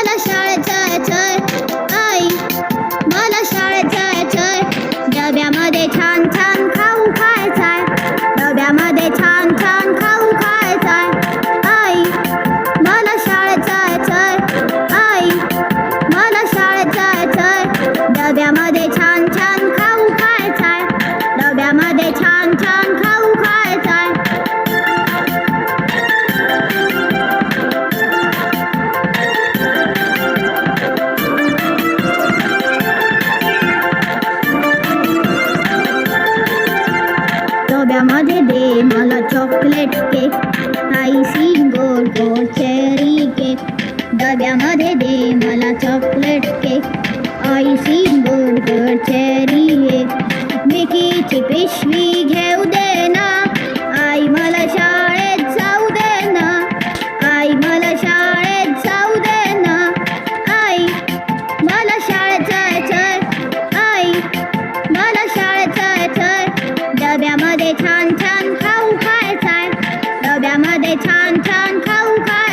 मला शाळेत जायचंय आई, मला शाळेत जायचंय. डब्यामध्ये छान छान खाऊ खायचाय, डब्यामध्ये छान छान खाऊ खायचाय. आई, मला शाळेत जायचंय आई, मला शाळेत जायचंय. डब्यामध्ये छान छान खाऊ खायचाय, डब्यामध्ये छान छान खाऊ खायचाय. डब्यामध्ये दे मला चॉकलेट केक, आईसिंग गोड गोड चेरी केक. डब्यामध्ये दे मला चॉकलेट केक, आईसिंग गोड गोड चेरी केक. मिकीची पिशवी घेऊ दे ना आई, मला शाळेत जाऊ दे ना आई, मला शाळेत जाऊ दे ना आई, मला शाळेत जायचंय आई, मला शाळेत जायचंय. डब्यामध्ये छान छान खाऊ खायचाय, डब्यामध्ये छान छान खाऊ खायचाय.